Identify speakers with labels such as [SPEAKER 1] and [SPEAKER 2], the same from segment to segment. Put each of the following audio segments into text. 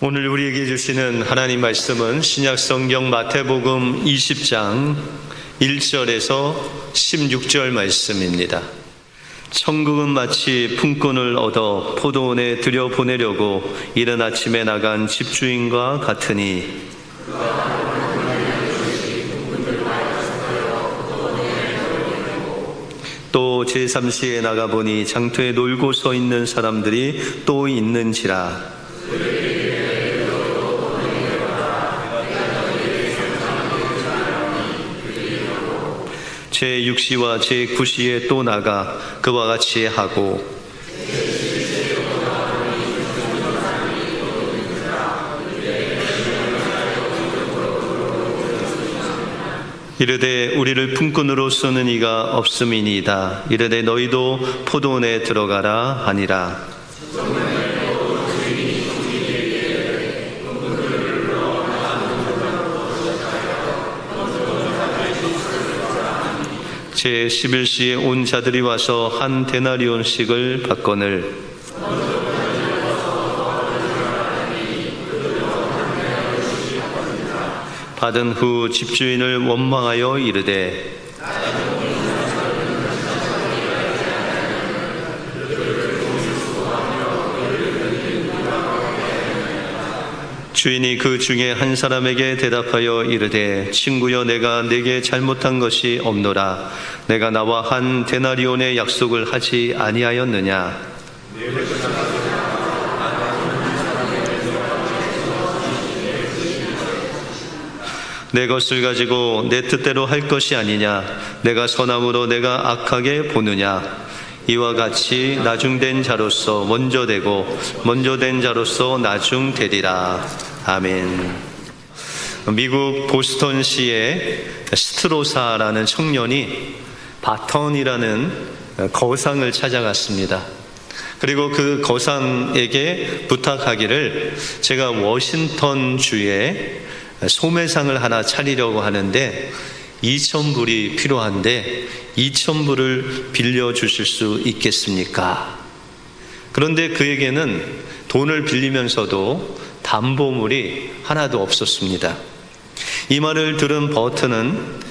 [SPEAKER 1] 오늘 우리에게 주시는 하나님 말씀은 신약성경 마태복음 20장 1절에서 16절 말씀입니다. 천국은 마치 품꾼을 얻어 포도원에 들여보내려고 이른 아침에 나간 집주인과 같으니 또 제3시에 나가보니 장터에 놀고 서 있는 사람들이 또 있는지라. 제6시와 제9시에 또 나가 그와 같이 하고 이르되 우리를 품꾼으로 쓰는 이가 없음이니이다. 이르되 너희도 포도원에 들어가라 하니라. 제11시에 온 자들이 와서 한 데나리온씩을 받거늘 받은 후 집주인을 원망하여 이르되 주인이 그 중에 한 사람에게 대답하여 이르되 친구여, 내가 네게 잘못한 것이 없노라. 내가 나와 한 데나리온의 약속을 하지 아니하였느냐? 내 것을 가지고 내 뜻대로 할 것이 아니냐? 내가 선함으로 내가 악하게 보느냐? 이와 같이 나중된 자로서 먼저 되고 먼저 된 자로서 나중되리라. 아멘. 미국 보스턴시의 스트로사라는 청년이 바턴이라는 거상을 찾아갔습니다. 그리고 그 거상에게 부탁하기를 제가 워싱턴 주에 소매상을 하나 차리려고 하는데 2,000불이 필요한데 2,000불을 빌려주실 수 있겠습니까? 그런데 그에게는 돈을 빌리면서도 담보물이 하나도 없었습니다. 이 말을 들은 버튼은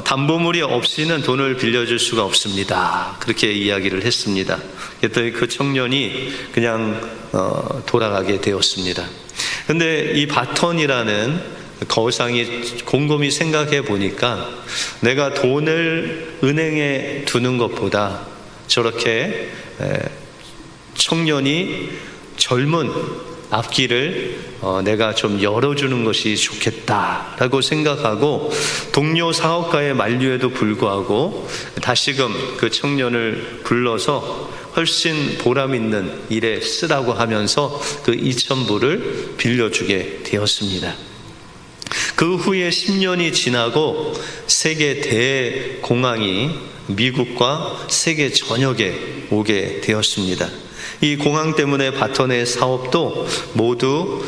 [SPEAKER 1] 담보물이 없이는 돈을 빌려줄 수가 없습니다. 그렇게 이야기를 했습니다. 그랬더니 그 청년이 그냥 돌아가게 되었습니다. 그런데 이 바턴이라는 거상이 곰곰이 생각해 보니까 내가 돈을 은행에 두는 것보다 저렇게 청년이 젊은 앞길을 내가 좀 열어주는 것이 좋겠다라고 생각하고 동료 사업가의 만류에도 불구하고 다시금 그 청년을 불러서 훨씬 보람 있는 일에 쓰라고 하면서 그 2,000불을 빌려주게 되었습니다. 그 후에 10년이 지나고 세계 대공황이 미국과 세계 전역에 오게 되었습니다. 이 공황 때문에 바턴의 사업도 모두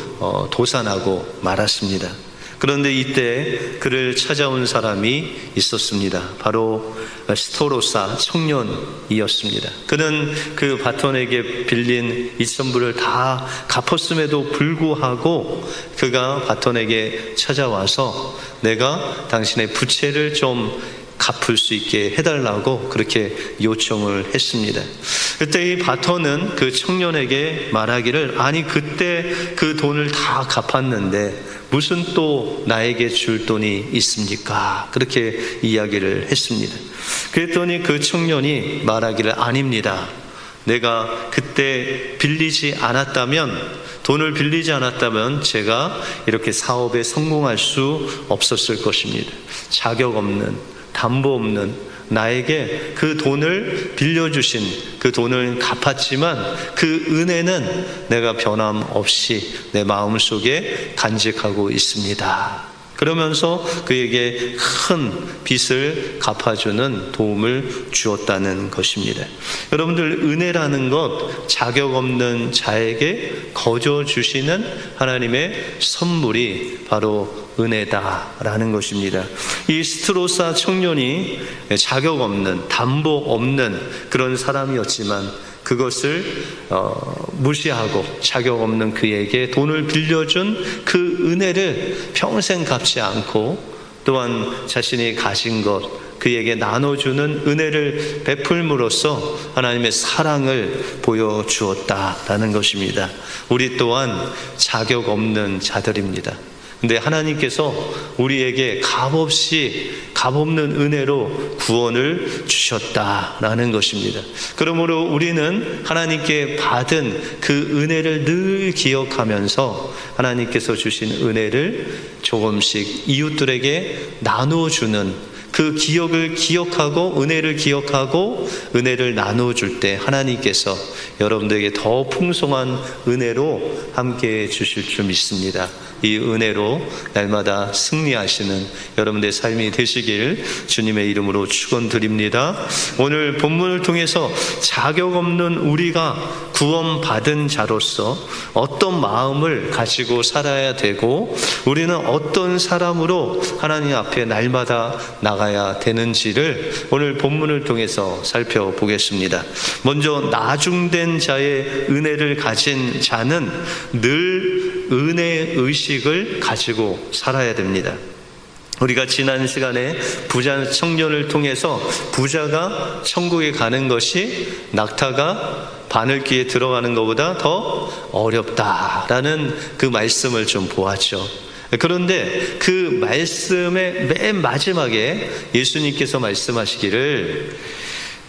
[SPEAKER 1] 도산하고 말았습니다. 그런데 이때 그를 찾아온 사람이 있었습니다. 바로 스토로사 청년이었습니다. 그는 그 바턴에게 빌린 2,000불을 다 갚았음에도 불구하고 그가 바턴에게 찾아와서 내가 당신의 부채를 좀 갚을 수 있게 해달라고 그렇게 요청을 했습니다. 그때 이 바턴은 그 청년에게 말하기를 아니 그때 그 돈을 다 갚았는데 무슨 또 나에게 줄 돈이 있습니까? 그렇게 이야기를 했습니다. 그랬더니 그 청년이 말하기를 아닙니다. 내가 그때 돈을 빌리지 않았다면 제가 이렇게 사업에 성공할 수 없었을 것입니다. 자격 없는 담보 없는 나에게 그 돈을 빌려주신 그 돈을 갚았지만 그 은혜는 내가 변함없이 내 마음속에 간직하고 있습니다. 그러면서 그에게 큰 빚을 갚아주는 도움을 주었다는 것입니다. 여러분들, 은혜라는 것 자격 없는 자에게 거저 주시는 하나님의 선물이 바로 은혜다라는 것입니다. 이 스트로사 청년이 자격 없는 담보 없는 그런 사람이었지만 그것을 무시하고 자격 없는 그에게 돈을 빌려준 그 은혜를 평생 갚지 않고 또한 자신이 가진 것 그에게 나눠주는 은혜를 베풀므로써 하나님의 사랑을 보여주었다라는 것입니다. 우리 또한 자격 없는 자들입니다. 근데 하나님께서 우리에게 값없는 은혜로 구원을 주셨다라는 것입니다. 그러므로 우리는 하나님께 받은 그 은혜를 늘 기억하면서 하나님께서 주신 은혜를 조금씩 이웃들에게 나눠주는 그 기억을 기억하고 은혜를 기억하고 은혜를 나눠줄 때 하나님께서 여러분들에게 더 풍성한 은혜로 함께해 주실 줄 믿습니다. 이 은혜로 날마다 승리하시는 여러분들의 삶이 되시길 주님의 이름으로 축원드립니다. 오늘 본문을 통해서 자격 없는 우리가 구원받은 자로서 어떤 마음을 가지고 살아야 되고 우리는 어떤 사람으로 하나님 앞에 날마다 나가야 되는지를 오늘 본문을 통해서 살펴보겠습니다. 먼저 나중된 자의 은혜를 가진 자는 늘 은혜 의식을 가지고 살아야 됩니다. 우리가 지난 시간에 부자 청년을 통해서 부자가 천국에 가는 것이 낙타가 바늘귀에 들어가는 것보다 더 어렵다라는 그 말씀을 좀 보았죠. 그런데 그 말씀의 맨 마지막에 예수님께서 말씀하시기를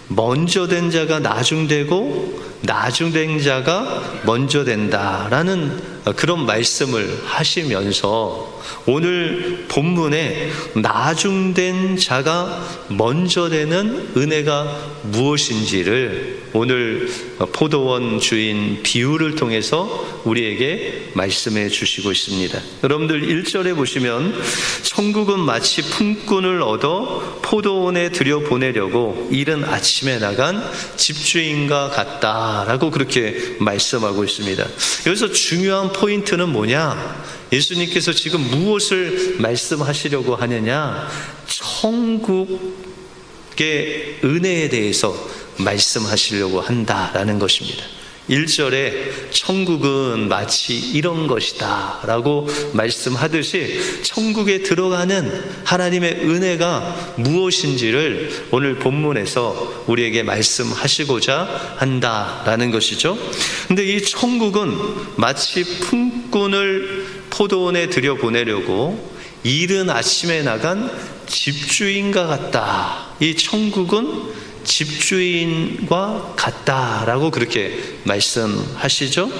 [SPEAKER 1] 먼저 된 자가 나중되고 나중된 자가 먼저 된다라는 그런 말씀을 하시면서 오늘 본문에 나중된 자가 먼저 되는 은혜가 무엇인지를 오늘 포도원 주인 비유를 통해서 우리에게 말씀해 주시고 있습니다. 여러분들 1절에 보시면 천국은 마치 품꾼을 얻어 포도원에 들여보내려고 이른 아침에 나간 집주인과 같다라고 그렇게 말씀하고 있습니다. 여기서 중요한 포인트는 뭐냐? 예수님께서 지금 무엇을 말씀하시려고 하느냐? 천국의 은혜에 대해서 말씀하시려고 한다라는 것입니다. 1절에 천국은 마치 이런 것이다 라고 말씀하듯이 천국에 들어가는 하나님의 은혜가 무엇인지를 오늘 본문에서 우리에게 말씀하시고자 한다라는 것이죠. 근데 이 천국은 마치 품꾼을 포도원에 들여보내려고 이른 아침에 나간 집주인과 같다. 이 천국은 집주인과 같다라고 그렇게 말씀하시죠.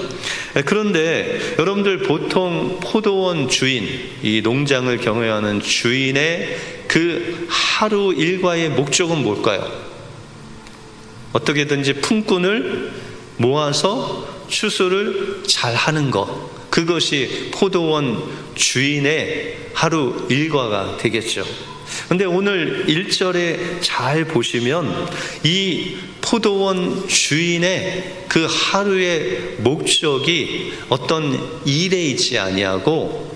[SPEAKER 1] 그런데 여러분들 보통 포도원 주인, 이 농장을 경영하는 주인의 그 하루 일과의 목적은 뭘까요? 어떻게든지 품꾼을 모아서 추수를 잘 하는 것, 그것이 포도원 주인의 하루 일과가 되겠죠. 근데 오늘 1절에 잘 보시면 이 포도원 주인의 그 하루의 목적이 어떤 일에 있지 아니하고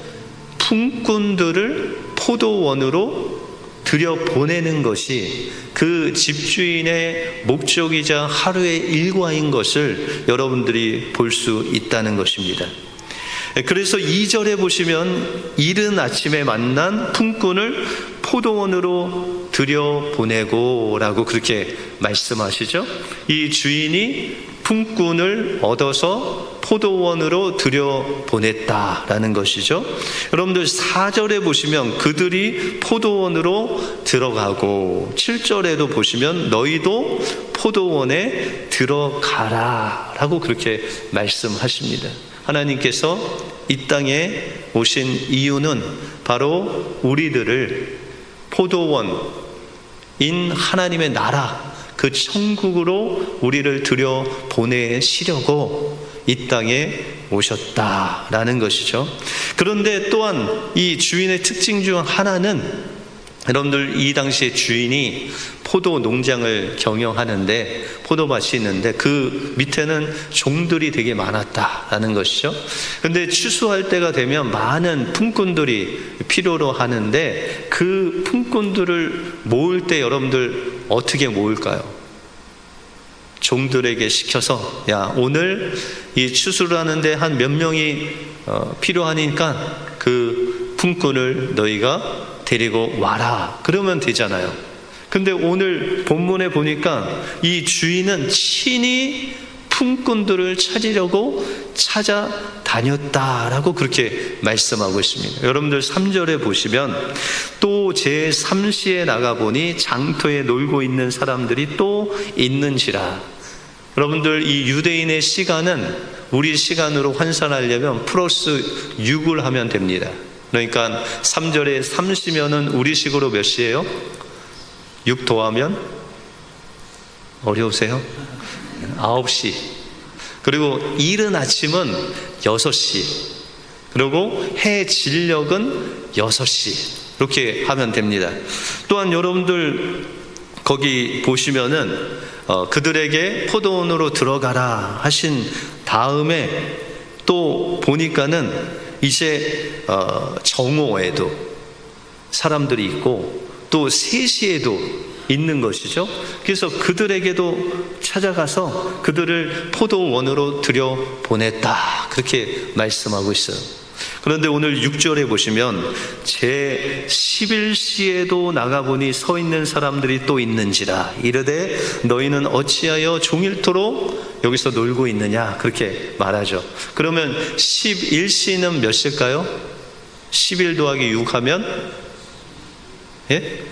[SPEAKER 1] 품꾼들을 포도원으로 들여보내는 것이 그 집주인의 목적이자 하루의 일과인 것을 여러분들이 볼 수 있다는 것입니다. 그래서 2절에 보시면 이른 아침에 만난 품꾼을 포도원으로 들여보내고 라고 그렇게 말씀하시죠. 이 주인이 품꾼을 얻어서 포도원으로 들여보냈다라는 것이죠. 여러분들 4절에 보시면 그들이 포도원으로 들어가고 7절에도 보시면 너희도 포도원에 들어가라 라고 그렇게 말씀하십니다. 하나님께서 이 땅에 오신 이유는 바로 우리들을 포도원인 하나님의 나라, 그 천국으로 우리를 들여보내시려고 이 땅에 오셨다라는 것이죠. 그런데 또한 이 주인의 특징 중 하나는 여러분들 이 당시에 주인이 포도 농장을 경영하는데 포도밭이 있는데 그 밑에는 종들이 되게 많았다라는 것이죠. 그런데 추수할 때가 되면 많은 품꾼들이 필요로 하는데 그 품꾼들을 모을 때 여러분들 어떻게 모을까요? 종들에게 시켜서 야, 오늘 이 추수를 하는데 한 몇 명이 필요하니까 그 품꾼을 너희가 데리고 와라. 그러면 되잖아요. 근데 오늘 본문에 보니까 이 주인은 친히 품꾼들을 찾으려고 찾아다녔다라고 그렇게 말씀하고 있습니다. 여러분들 3절에 보시면 또 제3시에 나가보니 장터에 놀고 있는 사람들이 또 있는지라. 여러분들 이 유대인의 시간은 우리 시간으로 환산하려면 플러스 6을 하면 됩니다. 그러니까 3절에 3시면은 우리식으로 몇 시예요? 6 더하면 어려우세요? 9시. 그리고 이른 아침은 6시. 그리고 해 진력은 6시. 이렇게 하면 됩니다. 또한 여러분들 거기 보시면은 그들에게 포도원으로 들어가라 하신 다음에 또 보니까는 이제 정오에도 사람들이 있고 또 3시에도 있는 것이죠. 그래서 그들에게도 찾아가서 그들을 포도원으로 들여보냈다. 그렇게 말씀하고 있어요. 그런데 오늘 6절에 보시면 제 11시에도 나가보니 서 있는 사람들이 또 있는지라. 이르되 너희는 어찌하여 종일토록 여기서 놀고 있느냐. 그렇게 말하죠. 그러면 11시는 몇 시일까요? 11 더하기 6 하면 예?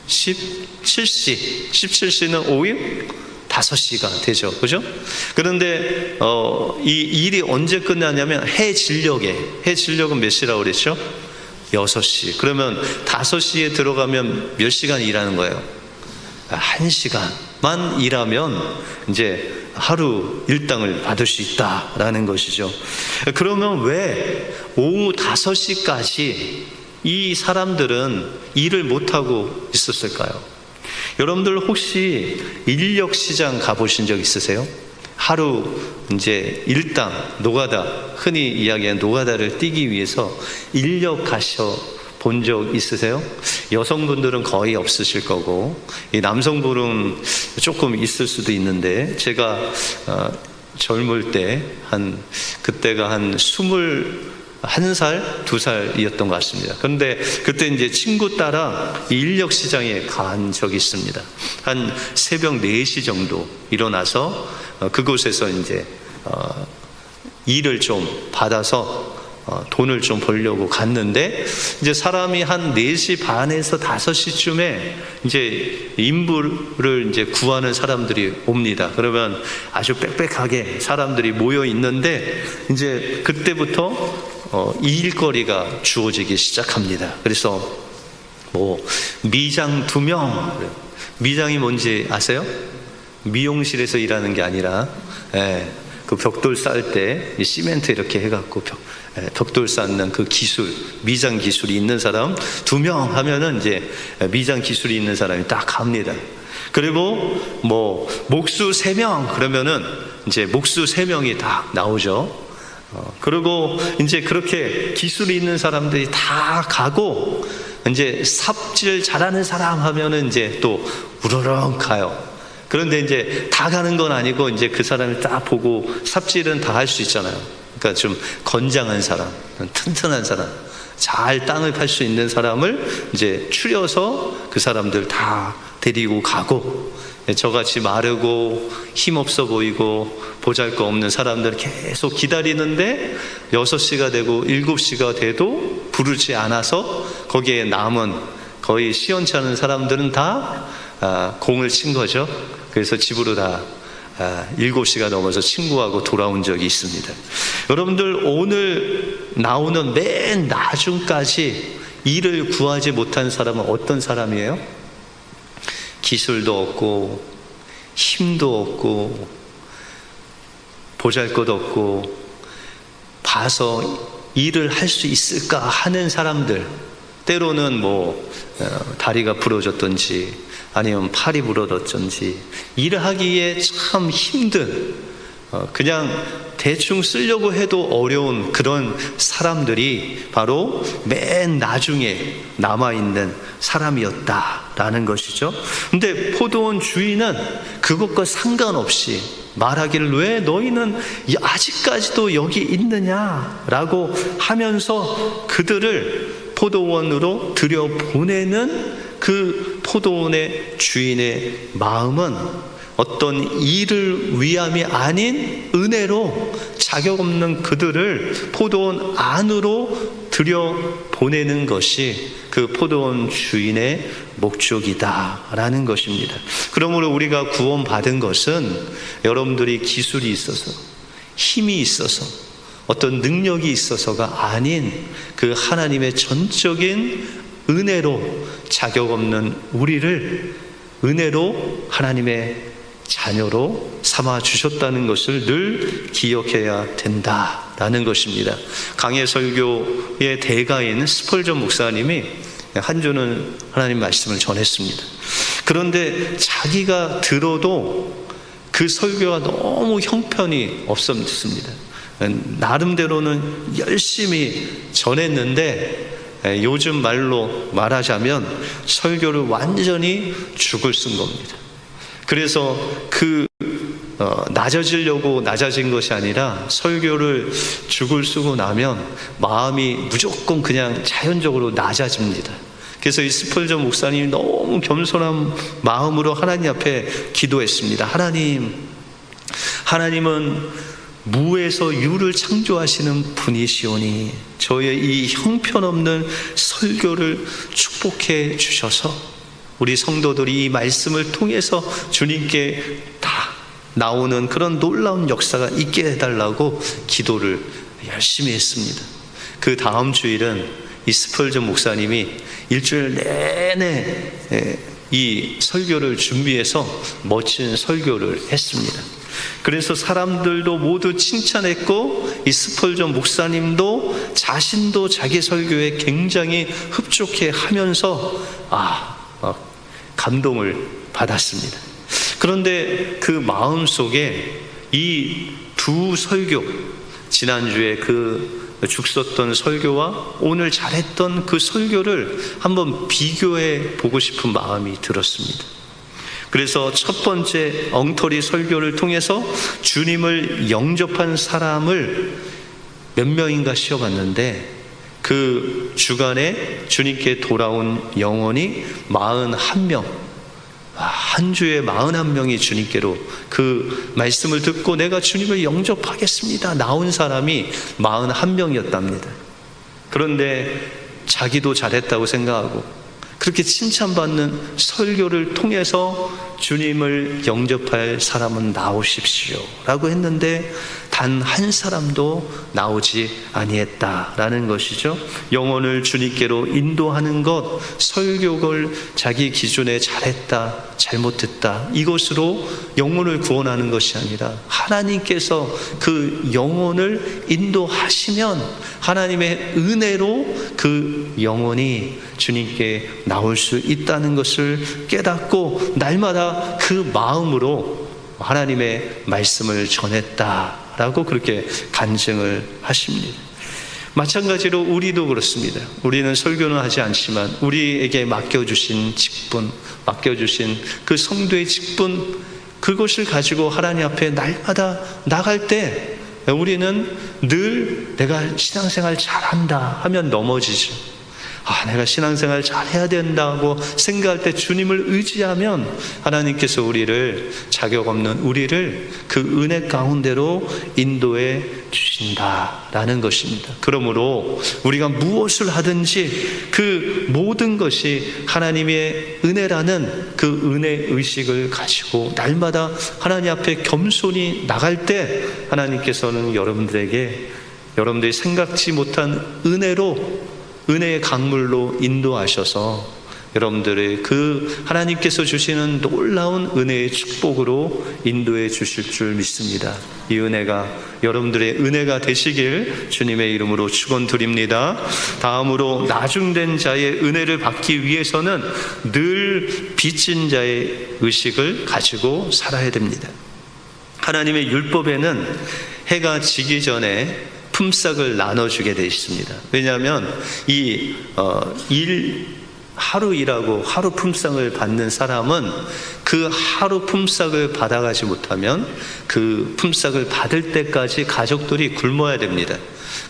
[SPEAKER 1] 17시. 17시는 5일? 5시가 되죠. 그죠? 그런데 이 일이 언제 끝나냐면 해 진력은 몇 시라고 그랬죠? 6시. 그러면 5시에 들어가면 몇 시간 일하는 거예요? 1시간만 일하면 이제 하루 일당을 받을 수 있다라는 것이죠. 그러면 왜 오후 5시까지 이 사람들은 일을 못하고 있었을까요? 여러분들 혹시 인력시장 가보신 적 있으세요? 하루 이제 일당, 노가다, 흔히 이야기하는 노가다를 뛰기 위해서 인력 가셔 본 적 있으세요? 여성분들은 거의 없으실 거고, 이 남성분은 조금 있을 수도 있는데, 제가 젊을 때 그때가 한 21살, 2살이었던 것 같습니다. 그런데 그때 이제 친구 따라 인력시장에 간 적이 있습니다. 한 새벽 4시 정도 일어나서 그곳에서 이제 일을 좀 받아서 돈을 좀 벌려고 갔는데, 이제 사람이 한 4시 반에서 5시쯤에 이제 인부를 이제 구하는 사람들이 옵니다. 그러면 아주 빽빽하게 사람들이 모여 있는데, 이제 그때부터 이 일거리가 주어지기 시작합니다. 그래서 미장 2명, 미장이 뭔지 아세요? 미용실에서 일하는 게 아니라 그 벽돌 쌓을 때 시멘트 이렇게 해갖고 벽돌 쌓는 그 기술, 미장 기술이 있는 사람 2명 하면은 이제 미장 기술이 있는 사람이 딱 갑니다. 그리고 목수 3명 그러면은 이제 목수 3명이 딱 나오죠. 그리고 이제 그렇게 기술이 있는 사람들이 다 가고, 이제 삽질 잘하는 사람 하면은 이제 또 우러렁 가요. 그런데 이제 다 가는 건 아니고, 이제 그 사람을 딱 보고 삽질은 다 할 수 있잖아요. 그러니까 좀 건장한 사람, 튼튼한 사람, 잘 땅을 팔 수 있는 사람을 이제 추려서 그 사람들 다 데리고 가고, 저같이 마르고 힘없어 보이고 보잘것 없는 사람들 계속 기다리는데 6시가 되고 7시가 돼도 부르지 않아서 거기에 남은 거의 시원찮은 사람들은 다 공을 친 거죠. 그래서 집으로 다 7시가 넘어서 친구하고 돌아온 적이 있습니다. 여러분들 오늘 나오는 맨 나중까지 일을 구하지 못한 사람은 어떤 사람이에요? 기술도 없고 힘도 없고 보잘것 없고 봐서 일을 할 수 있을까 하는 사람들, 때로는 다리가 부러졌던지 아니면 팔이 부러졌던지 일을 하기에 참 힘든, 그냥 대충 쓰려고 해도 어려운 그런 사람들이 바로 맨 나중에 남아있는 사람이었다라는 것이죠. 근데 포도원 주인은 그것과 상관없이 말하기를 왜 너희는 아직까지도 여기 있느냐라고 하면서 그들을 포도원으로 들여보내는 그 포도원의 주인의 마음은 어떤 일을 위함이 아닌 은혜로 자격 없는 그들을 포도원 안으로 들여보내는 것이 그 포도원 주인의 목적이다라는 것입니다. 그러므로 우리가 구원받은 것은 여러분들이 기술이 있어서, 힘이 있어서, 어떤 능력이 있어서가 아닌 그 하나님의 전적인 은혜로 자격 없는 우리를 은혜로 하나님의 자녀로 삼아 주셨다는 것을 늘 기억해야 된다라는 것입니다. 강해 설교의 대가인 스펄전 목사님이 한 주는 하나님 말씀을 전했습니다. 그런데 자기가 들어도 그 설교가 너무 형편이 없었습니다. 나름대로는 열심히 전했는데 요즘 말로 말하자면 설교를 완전히 죽을 쓴 겁니다. 그래서 낮아지려고 낮아진 것이 아니라 설교를 죽을 쓰고 나면 마음이 무조건 그냥 자연적으로 낮아집니다. 그래서 이 스펄전 목사님이 너무 겸손한 마음으로 하나님 앞에 기도했습니다. 하나님은 무에서 유를 창조하시는 분이시오니 저의 이 형편없는 설교를 축복해 주셔서 우리 성도들이 이 말씀을 통해서 주님께 다 나오는 그런 놀라운 역사가 있게 해달라고 기도를 열심히 했습니다. 그 다음 주일은 이 스펄전 목사님이 일주일 내내 이 설교를 준비해서 멋진 설교를 했습니다. 그래서 사람들도 모두 칭찬했고 이 스펄전 목사님도 자신도 자기 설교에 굉장히 흡족해 하면서 감동을 받았습니다. 그런데 그 마음속에 이 두 설교, 지난주에 그 죽섰던 설교와 오늘 잘했던 그 설교를 한번 비교해 보고 싶은 마음이 들었습니다. 그래서 첫 번째 엉터리 설교를 통해서 주님을 영접한 사람을 몇 명인가 쉬어봤는데 그 주간에 주님께 돌아온 영혼이 41명, 한 주에 41명이 주님께로 그 말씀을 듣고 내가 주님을 영접하겠습니다 나온 사람이 41명이었답니다. 그런데 자기도 잘했다고 생각하고 그렇게 칭찬받는 설교를 통해서 주님을 영접할 사람은 나오십시오 라고 했는데 단 한 사람도 나오지 아니했다라는 것이죠. 영혼을 주님께로 인도하는 것, 설교를 자기 기준에 잘했다 잘못했다 이것으로 영혼을 구원하는 것이 아니라 하나님께서 그 영혼을 인도하시면 하나님의 은혜로 그 영혼이 주님께 나올 수 있다는 것을 깨닫고 날마다 그 마음으로 하나님의 말씀을 전했다라고 그렇게 간증을 하십니다. 마찬가지로 우리도 그렇습니다. 우리는 설교는 하지 않지만 우리에게 맡겨주신 직분, 맡겨주신 그 성도의 직분, 그것을 가지고 하나님 앞에 날마다 나갈 때 우리는 늘 내가 신앙생활 잘한다 하면 넘어지죠. 내가 신앙생활 잘해야 된다고 생각할 때 주님을 의지하면 하나님께서 우리를, 자격 없는 우리를 그 은혜 가운데로 인도해 주신다라는 것입니다. 그러므로 우리가 무엇을 하든지 그 모든 것이 하나님의 은혜라는 그 은혜 의식을 가지고 날마다 하나님 앞에 겸손히 나갈 때 하나님께서는 여러분들이 생각지 못한 은혜의 강물로 인도하셔서 여러분들의 그 하나님께서 주시는 놀라운 은혜의 축복으로 인도해 주실 줄 믿습니다. 이 은혜가 여러분들의 은혜가 되시길 주님의 이름으로 축원드립니다. 다음으로 나중된 자의 은혜를 받기 위해서는 늘 빚진 자의 의식을 가지고 살아야 됩니다. 하나님의 율법에는 해가 지기 전에 품삯을 나눠주게 되어 있습니다. 왜냐하면 하루 일하고 하루 품삯을 받는 사람은 그 하루 품삯을 받아가지 못하면 그 품삯을 받을 때까지 가족들이 굶어야 됩니다.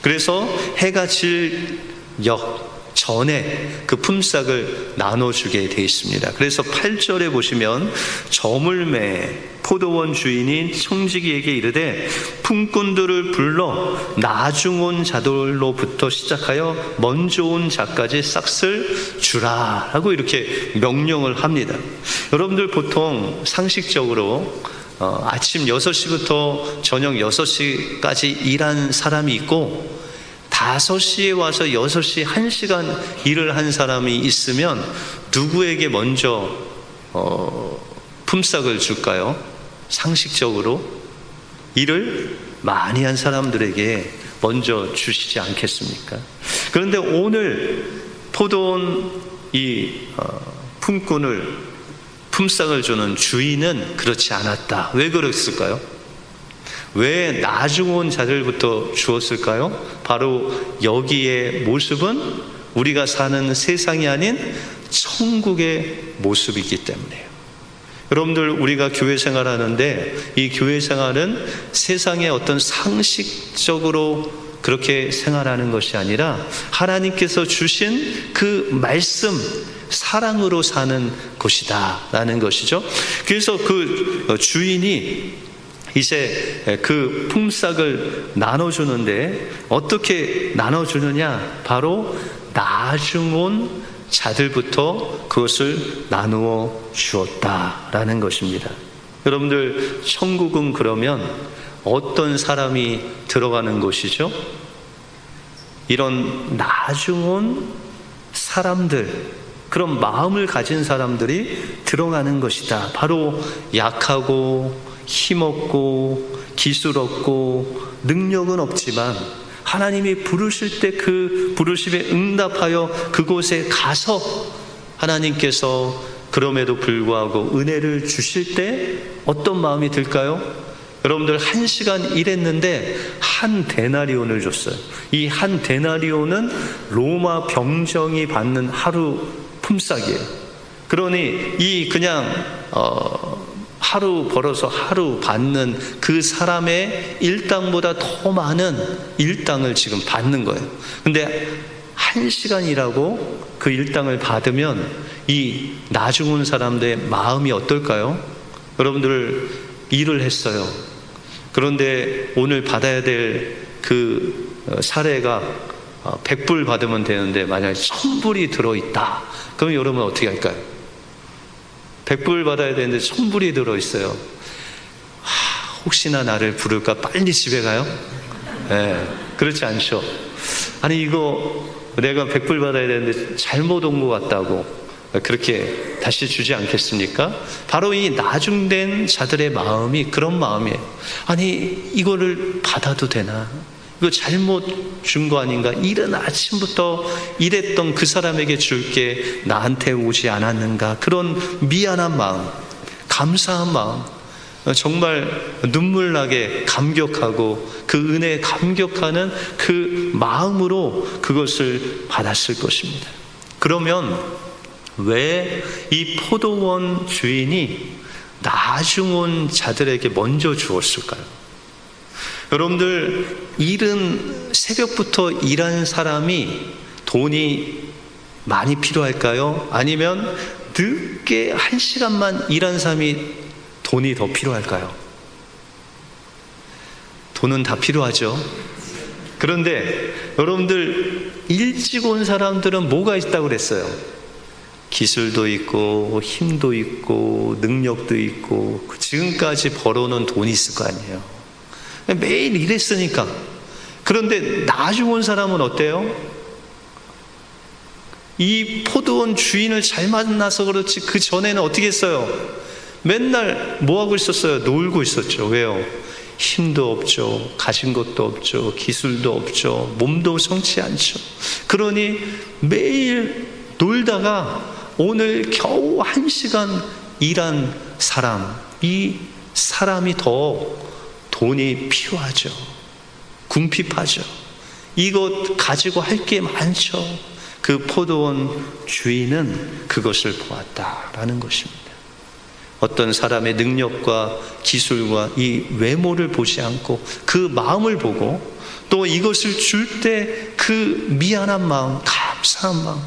[SPEAKER 1] 그래서 해가 질 전에 그 품삯을 나눠주게 되어 있습니다. 그래서 8절에 보시면 저물매 포도원 주인이 청지기에게 이르되 품꾼들을 불러 나중 온 자들로부터 시작하여 먼저 온 자까지 싹을 주라 하고 이렇게 명령을 합니다. 여러분들 보통 상식적으로 아침 6시부터 저녁 6시까지 일한 사람이 있고 5시에 와서 6시 1시간 일을 한 사람이 있으면 누구에게 먼저 품삯을 줄까요? 상식적으로 일을 많이 한 사람들에게 먼저 주시지 않겠습니까? 그런데 오늘 포도원 품꾼을 품삯을 주는 주인은 그렇지 않았다. 왜 그랬을까요? 왜 나중 온 자들부터 주었을까요? 바로 여기의 모습은 우리가 사는 세상이 아닌 천국의 모습이기 때문이에요. 여러분들, 우리가 교회 생활하는데 이 교회 생활은 세상의 어떤 상식적으로 그렇게 생활하는 것이 아니라 하나님께서 주신 그 말씀, 사랑으로 사는 곳이다 라는 것이죠. 그래서 그 주인이 이제 그 품삯을 나눠주는데 어떻게 나눠주느냐? 바로 나중 온 자들부터 그것을 나누어 주었다라는 것입니다. 여러분들, 천국은 그러면 어떤 사람이 들어가는 곳이죠? 이런 나중 온 사람들, 그런 마음을 가진 사람들이 들어가는 것이다. 바로 약하고 힘없고 기술 없고 능력은 없지만 하나님이 부르실 때 그 부르심에 응답하여 그곳에 가서 하나님께서 그럼에도 불구하고 은혜를 주실 때 어떤 마음이 들까요? 여러분들, 1시간 일했는데 한 데나리온을 줬어요. 이 한 데나리온은 로마 병정이 받는 하루 품삯이에요. 그러니 이 그냥 하루 벌어서 하루 받는 그 사람의 일당보다 더 많은 일당을 지금 받는 거예요. 근데 1시간 일하고 그 일당을 받으면 이 나중 온 사람들의 마음이 어떨까요? 여러분들, 일을 했어요. 그런데 오늘 받아야 될 그 사례가 100불 받으면 되는데 만약에 1000불이 들어있다. 그럼 여러분 어떻게 할까요? 100불 받아야 되는데 1000불이 들어있어요. 혹시나 나를 부를까? 빨리 집에 가요? 네, 그렇지 않죠. 아니, 이거 내가 100불 받아야 되는데 잘못 온 것 같다고 그렇게 다시 주지 않겠습니까? 바로 이 나중된 자들의 마음이 그런 마음이에요. 아니, 이거를 받아도 되나? 이거 잘못 준 거 아닌가? 이른 아침부터 일했던 그 사람에게 줄게 나한테 오지 않았는가? 그런 미안한 마음, 감사한 마음, 정말 눈물 나게 감격하고 그 은혜에 감격하는 그 마음으로 그것을 받았을 것입니다. 그러면 왜 이 포도원 주인이 나중 온 자들에게 먼저 주었을까요? 여러분들, 이른 새벽부터 일한 사람이 돈이 많이 필요할까요? 아니면 늦게 1시간만 일한 사람이 돈이 더 필요할까요? 돈은 다 필요하죠. 그런데 여러분들, 일찍 온 사람들은 뭐가 있다고 그랬어요? 기술도 있고 힘도 있고 능력도 있고 지금까지 벌어놓은 돈이 있을 거 아니에요. 매일 일했으니까. 그런데 나중 온 사람은 어때요? 이 포도원 주인을 잘 만나서 그렇지 그 전에는 어떻게 했어요? 맨날 뭐하고 있었어요? 놀고 있었죠. 왜요? 힘도 없죠. 가진 것도 없죠. 기술도 없죠. 몸도 성치 않죠. 그러니 매일 놀다가 오늘 겨우 1시간 일한 사람, 이 사람이 더 돈이 필요하죠. 궁핍하죠. 이것 가지고 할 게 많죠. 그 포도원 주인은 그것을 보았다라는 것입니다. 어떤 사람의 능력과 기술과 이 외모를 보지 않고 그 마음을 보고, 또 이것을 줄 때 그 미안한 마음, 감사한 마음,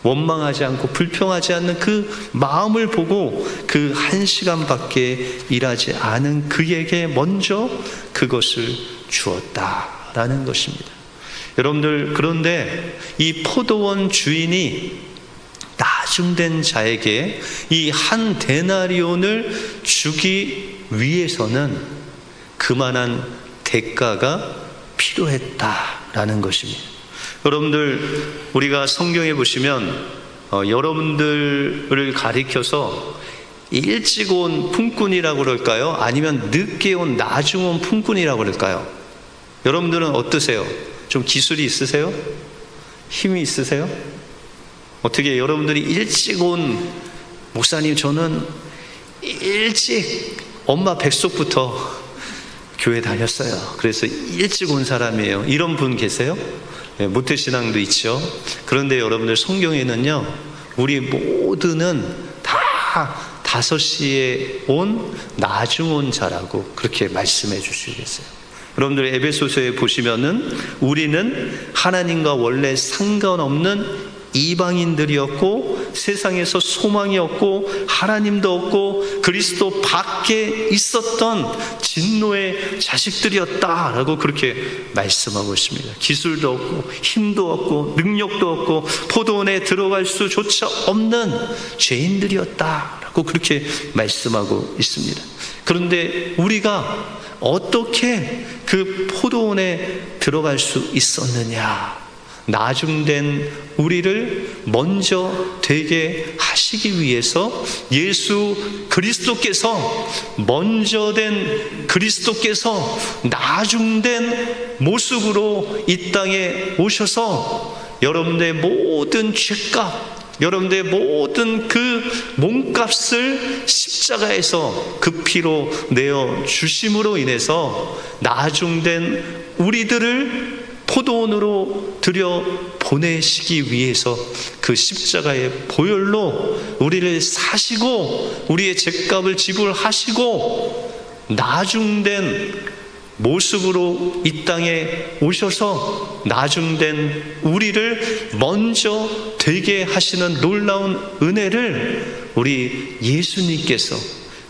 [SPEAKER 1] 원망하지 않고 불평하지 않는 그 마음을 보고 그 1시간밖에 일하지 않은 그에게 먼저 그것을 주었다라는 것입니다. 여러분들, 그런데 이 포도원 주인이 나중된 자에게 이 한 데나리온을 주기 위해서는 그만한 대가가 필요했다라는 것입니다. 여러분들, 우리가 성경에 보시면 여러분들을 가리켜서 일찍 온 품꾼이라고 그럴까요? 아니면 늦게 온 나중 온 품꾼이라고 그럴까요? 여러분들은 어떠세요? 좀 기술이 있으세요? 힘이 있으세요? 어떻게 여러분들이 일찍 온 목사님, 저는 일찍 엄마 뱃속부터 교회 다녔어요. 그래서 일찍 온 사람이에요. 이런 분 계세요? 네, 모태신앙도 있죠. 그런데 여러분들, 성경에는요, 우리 모두는 다 5시에 온 나중 온 자라고 그렇게 말씀해 주시겠어요. 여러분들, 에베소서에 보시면은 우리는 하나님과 원래 상관없는 이방인들이었고, 세상에서 소망이 없고 하나님도 없고 그리스도 밖에 있었던 진노의 자식들이었다라고 그렇게 말씀하고 있습니다. 기술도 없고 힘도 없고 능력도 없고 포도원에 들어갈 수조차 없는 죄인들이었다라고 그렇게 말씀하고 있습니다. 그런데 우리가 어떻게 그 포도원에 들어갈 수 있었느냐? 나중된 우리를 먼저 되게 하시기 위해서 예수 그리스도께서, 먼저 된 그리스도께서 나중된 모습으로 이 땅에 오셔서 여러분들의 모든 죄값, 여러분들의 모든 그 몸값을 십자가에서 그 피로 내어 주심으로 인해서 나중된 우리들을 포도원으로 들여 보내시기 위해서 그 십자가의 보혈로 우리를 사시고 우리의 죄값을 지불하시고 나중된 모습으로 이 땅에 오셔서 나중된 우리를 먼저 되게 하시는 놀라운 은혜를 우리 예수님께서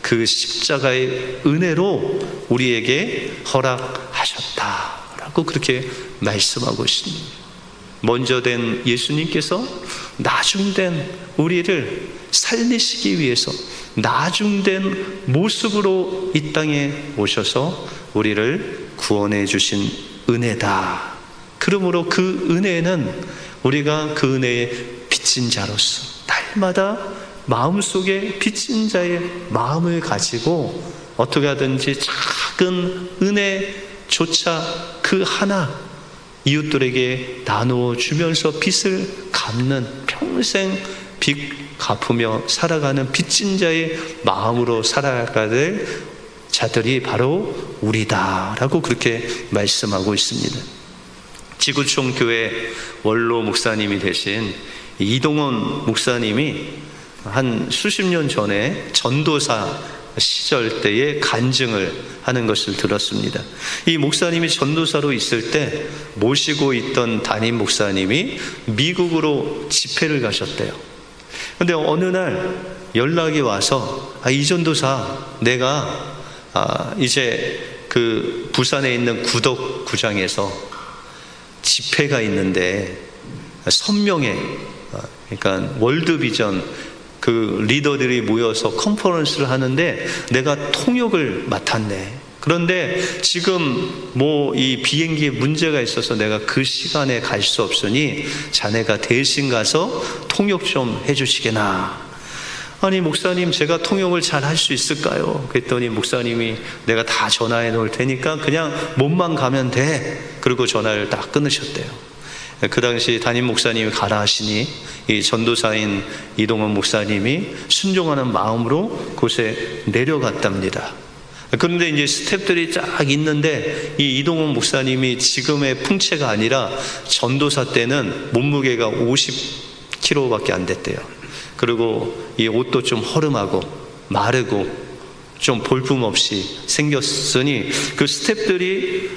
[SPEAKER 1] 그 십자가의 은혜로 우리에게 허락하셨다라고 그렇게 말씀하고 있습니다. 먼저 된 예수님께서 나중된 우리를 살리시기 위해서 나중된 모습으로 이 땅에 오셔서 우리를 구원해 주신 은혜다. 그러므로 그 은혜는 우리가 그 은혜의 빚진 자로서 날마다 마음속에 빚진 자의 마음을 가지고 어떻게 하든지 작은 은혜조차 그 하나 이웃들에게 나누어 주면서 빚을 갚는, 평생 빚 갚으며 살아가는 빚진 자의 마음으로 살아가야 될 자들이 바로 우리다라고 그렇게 말씀하고 있습니다. 지구촌 교회 원로 목사님이 되신 이동원 목사님이 한 수십 년 전에 전도사 시절 때에 간증을 하는 것을 들었습니다. 이 목사님이 전도사로 있을 때 모시고 있던 담임 목사님이 미국으로 집회를 가셨대요. 그런데 어느 날 연락이 와서 이 전도사, 내가 이제 그 부산에 있는 구덕구장에서 집회가 있는데 선명회, 그러니까 월드비전 그 리더들이 모여서 컨퍼런스를 하는데 내가 통역을 맡았네. 그런데 지금 이 비행기에 문제가 있어서 내가 그 시간에 갈 수 없으니 자네가 대신 가서 통역 좀 해주시게나. 아니 목사님, 제가 통역을 잘 할 수 있을까요? 그랬더니 목사님이 내가 다 전화해 놓을 테니까 그냥 몸만 가면 돼. 그리고 전화를 딱 끊으셨대요. 그 당시 담임 목사님이 가라 하시니 이 전도사인 이동원 목사님이 순종하는 마음으로 곳에 내려갔답니다. 그런데 이제 스텝들이 쫙 있는데 이 이동원 목사님이 지금의 풍채가 아니라 전도사 때는 몸무게가 50kg밖에 안 됐대요. 그리고 이 옷도 좀 허름하고 마르고 좀 볼품없이 생겼으니 그 스텝들이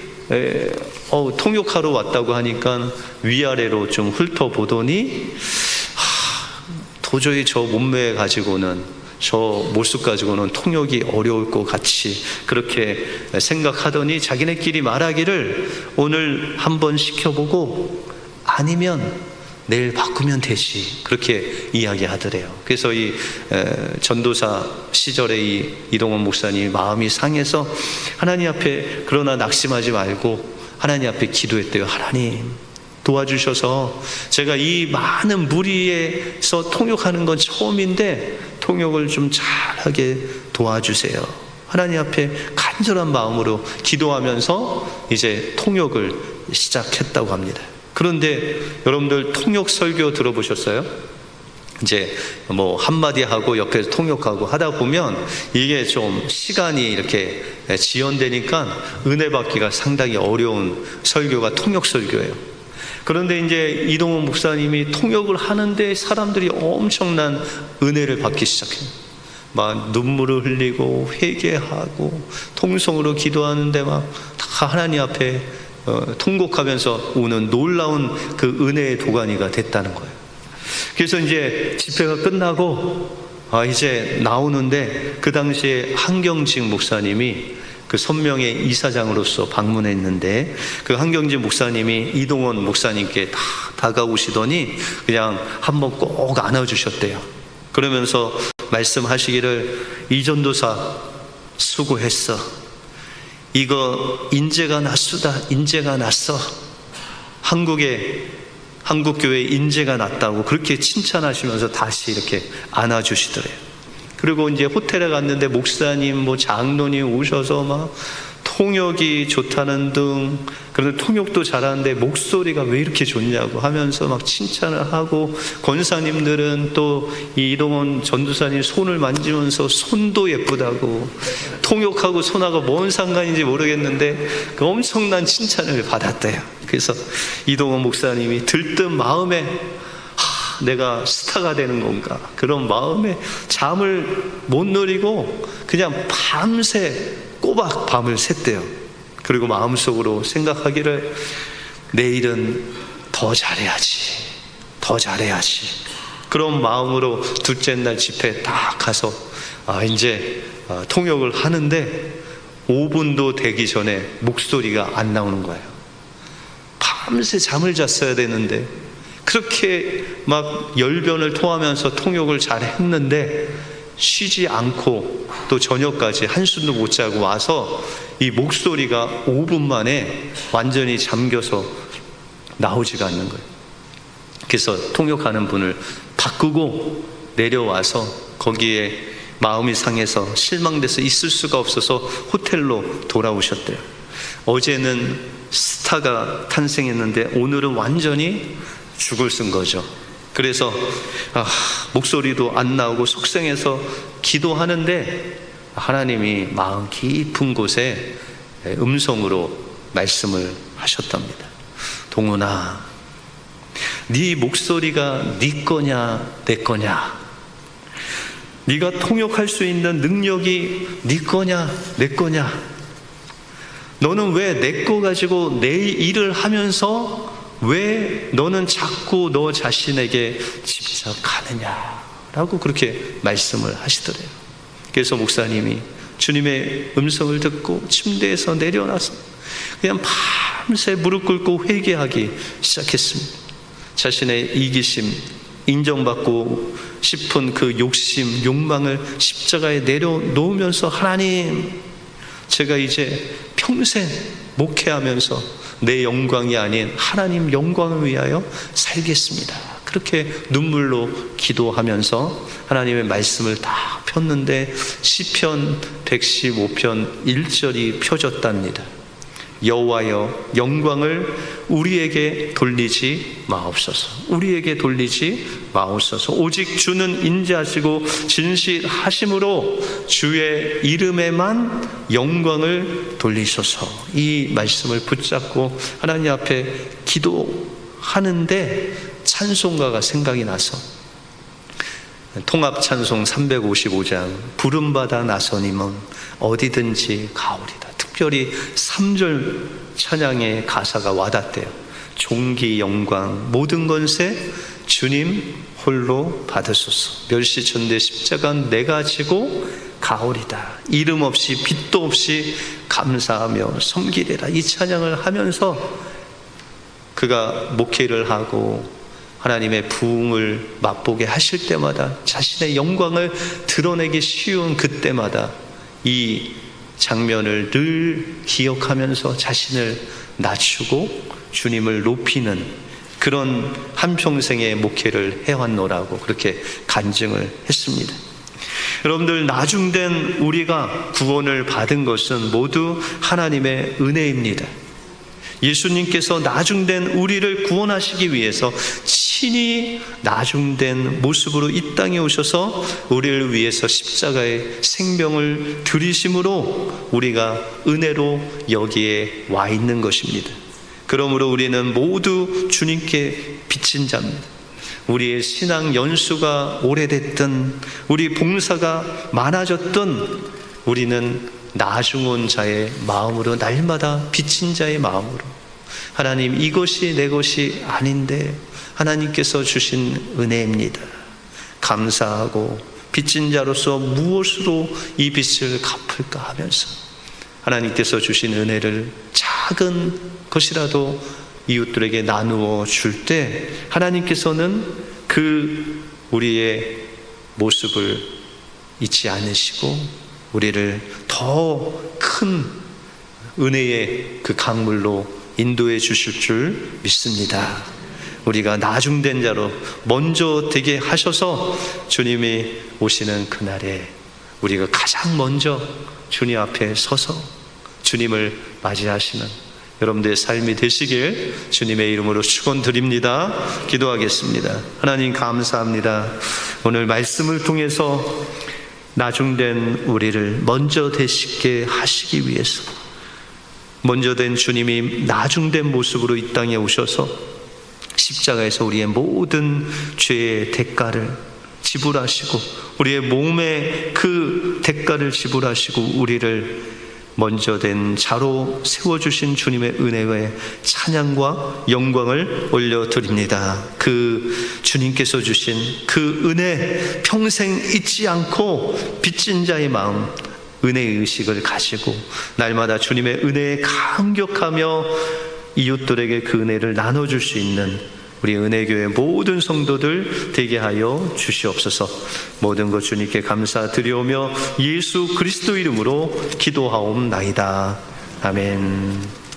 [SPEAKER 1] 통역하러 왔다고 하니까 위아래로 좀 훑어보더니 도저히 저 몸매 가지고는, 저 모습 가지고는 통역이 어려울 것 같이 그렇게 생각하더니 자기네끼리 말하기를 오늘 한번 시켜보고 아니면 내일 바꾸면 되지, 그렇게 이야기하더래요. 그래서 이 전도사 시절에 이 이동원 목사님이 마음이 상해서 하나님 앞에, 그러나 낙심하지 말고 하나님 앞에 기도했대요. 하나님 도와주셔서 제가 이 많은 무리에서 통역하는 건 처음인데 통역을 좀 잘하게 도와주세요. 하나님 앞에 간절한 마음으로 기도하면서 이제 통역을 시작했다고 합니다. 그런데 여러분들 통역 설교 들어보셨어요? 이제 뭐 한마디 하고 옆에서 통역하고 하다 보면 이게 좀 시간이 이렇게 지연되니까 은혜 받기가 상당히 어려운 설교가 통역 설교예요. 그런데 이제 이동원 목사님이 통역을 하는데 사람들이 엄청난 은혜를 받기 시작해요. 막 눈물을 흘리고 회개하고 통성으로 기도하는데 막 다 하나님 앞에 통곡하면서 우는 놀라운 그 은혜의 도가니가 됐다는 거예요. 그래서 이제 집회가 끝나고 이제 나오는데 그 당시에 한경직 목사님이 그 선명의 이사장으로서 방문했는데 그 한경직 목사님이 이동원 목사님께 다 다가오시더니 그냥 한번 꼭 안아주셨대요. 그러면서 말씀하시기를 이전도사 수고했어. 이거 인재가 났수다. 인재가 났어. 한국교회 인재가 났다고 그렇게 칭찬하시면서 다시 이렇게 안아주시더래요. 그리고 이제 호텔에 갔는데 목사님, 뭐 장로님 오셔서 막 통역이 좋다는 등, 그런데 통역도 잘하는데 목소리가 왜 이렇게 좋냐고 하면서 막 칭찬을 하고, 권사님들은 또 이 이동원 전도사님 손을 만지면서 손도 예쁘다고, 통역하고 손하고 뭔 상관인지 모르겠는데 그 엄청난 칭찬을 받았대요. 그래서 이동원 목사님이 들뜬 마음에 내가 스타가 되는 건가, 그런 마음에 잠을 못 누리고 그냥 밤새 꼬박 밤을 샜대요. 그리고 마음속으로 생각하기를 내일은 더 잘해야지, 더 잘해야지. 그런 마음으로 둘째 날 집회에 딱 가서 이제 통역을 하는데 5분도 되기 전에 목소리가 안 나오는 거예요. 밤새 잠을 잤어야 되는데 그렇게 막 열변을 토하면서 통역을 잘 했는데 쉬지 않고 또 저녁까지 한숨도 못 자고 와서 이 목소리가 5분 만에 완전히 잠겨서 나오지가 않는 거예요. 그래서 통역하는 분을 바꾸고 내려와서 거기에 마음이 상해서 실망돼서 있을 수가 없어서 호텔로 돌아오셨대요. 어제는 스타가 탄생했는데 오늘은 완전히 죽을 쓴 거죠. 그래서 목소리도 안 나오고 속상해서 기도하는데 하나님이 마음 깊은 곳에 음성으로 말씀을 하셨답니다. 동훈아, 네 목소리가 네 거냐 내 거냐, 네가 통역할 수 있는 능력이 네 거냐 내 거냐, 너는 왜 내 거 가지고 내 일을 하면서 왜 너는 자꾸 너 자신에게 집착하느냐라고 그렇게 말씀을 하시더래요. 그래서 목사님이 주님의 음성을 듣고 침대에서 내려나서 그냥 밤새 무릎 꿇고 회개하기 시작했습니다. 자신의 이기심, 인정받고 싶은 그 욕심, 욕망을 십자가에 내려놓으면서 하나님, 제가 이제 평생 목회하면서 내 영광이 아닌 하나님 영광을 위하여 살겠습니다. 그렇게 눈물로 기도하면서 하나님의 말씀을 다 폈는데 시편 115편 1절이 펴졌답니다. 여호와여 영광을 우리에게 돌리지 마옵소서. 우리에게 돌리지 마옵소서. 오직 주는 인자하시고 진실하심으로 주의 이름에만 영광을 돌리소서. 이 말씀을 붙잡고 하나님 앞에 기도하는데 찬송가가 생각이 나서 통합찬송 355장 부름받아 나서님은 어디든지 가오리다. 특별히 3절 찬양의 가사가 와닿대요. 존귀 영광 모든 것에 주님 홀로 받으소서. 멸시천대 십자가는 내가 지고 가오리다. 이름 없이 빛도 없이 감사하며 섬기리라. 이 찬양을 하면서 그가 목회를 하고 하나님의 부흥을 맛보게 하실 때마다 자신의 영광을 드러내기 쉬운 그때마다 이 장면을 늘 기억하면서 자신을 낮추고 주님을 높이는 그런 한평생의 목회를 해왔노라고 그렇게 간증을 했습니다. 여러분들, 나중된 우리가 구원을 받은 것은 모두 하나님의 은혜입니다. 예수님께서 나중된 우리를 구원하시기 위해서 친히 나중된 모습으로 이 땅에 오셔서 우리를 위해서 십자가의 생명을 들이심으로 우리가 은혜로 여기에 와 있는 것입니다. 그러므로 우리는 모두 주님께 빚진 자입니다. 우리의 신앙 연수가 오래됐든 우리 봉사가 많아졌든 우리는 나중온 자의 마음으로, 날마다 빚진 자의 마음으로, 하나님 이것이 내 것이 아닌데 하나님께서 주신 은혜입니다. 감사하고 빚진 자로서 무엇으로 이 빚을 갚을까 하면서 하나님께서 주신 은혜를 작은 것이라도 이웃들에게 나누어 줄 때 하나님께서는 그 우리의 모습을 잊지 않으시고 우리를 더 큰 은혜의 그 강물로 인도해 주실 줄 믿습니다. 우리가 나중된 자로 먼저 되게 하셔서 주님이 오시는 그날에 우리가 가장 먼저 주님 앞에 서서 주님을 맞이하시는 여러분들의 삶이 되시길 주님의 이름으로 축원드립니다. 기도하겠습니다. 하나님 감사합니다. 오늘 말씀을 통해서 나중된 우리를 먼저 되시게 하시기 위해서 먼저 된 주님이 나중된 모습으로 이 땅에 오셔서 십자가에서 우리의 모든 죄의 대가를 지불하시고 우리의 몸의 그 대가를 지불하시고 우리를 먼저 된 자로 세워주신 주님의 은혜에 찬양과 영광을 올려드립니다. 그 주님께서 주신 그 은혜 평생 잊지 않고 빚진 자의 마음, 은혜의 의식을 가지고 날마다 주님의 은혜에 감격하며 이웃들에게 그 은혜를 나눠줄 수 있는 우리 은혜교회 모든 성도들 되게 하여 주시옵소서. 모든 것 주님께 감사드리오며 예수 그리스도 이름으로 기도하옵나이다. 아멘.